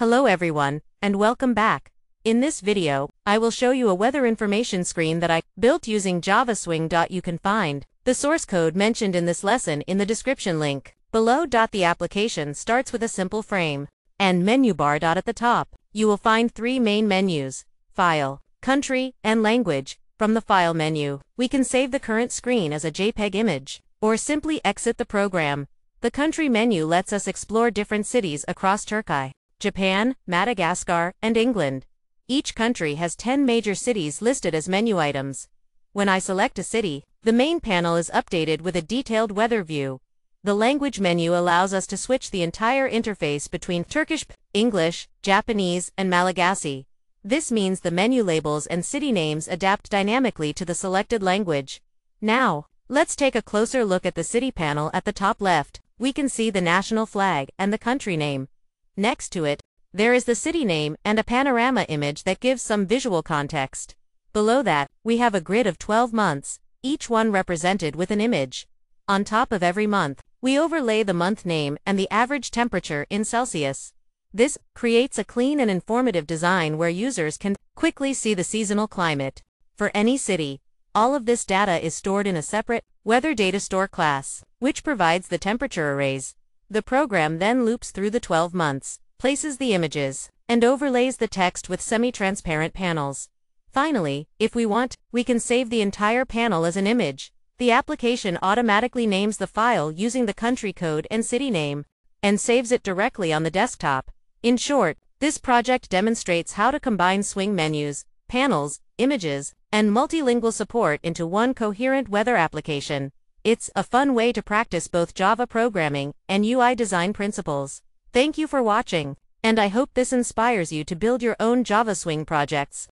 Hello everyone, and welcome back. In this video, I will show you a weather information screen that I built using Java Swing. You can find the source code mentioned in this lesson in the description link below. The application starts with a simple frame and menu bar. At the top, you will find three main menus: File, Country, and Language. From the File menu, we can save the current screen as a JPEG image, or simply exit the program. The Country menu lets us explore different cities across Turkey, Japan, Madagascar, and England. Each country has 10 major cities listed as menu items. When I select a city, the main panel is updated with a detailed weather view. The Language menu allows us to switch the entire interface between Turkish, English, Japanese, and Malagasy. This means the menu labels and city names adapt dynamically to the selected language. Now, let's take a closer look at the city panel. At the top left, we can see the national flag and the country name. Next to it, there is the city name and a panorama image that gives some visual context. Below that, we have a grid of 12 months, each one represented with an image. On top of every month, we overlay the month name and the average temperature in Celsius. This creates a clean and informative design where users can quickly see the seasonal climate. For any city, all of this data is stored in a separate Weather Data Store class, which provides the temperature arrays. The program then loops through the 12 months, places the images, and overlays the text with semi-transparent panels. Finally, if we want, we can save the entire panel as an image. The application automatically names the file using the country code and city name, and saves it directly on the desktop. In short, this project demonstrates how to combine Swing menus, panels, images, and multilingual support into one coherent weather application. It's a fun way to practice both Java programming and UI design principles. Thank you for watching, and I hope this inspires you to build your own Java Swing projects.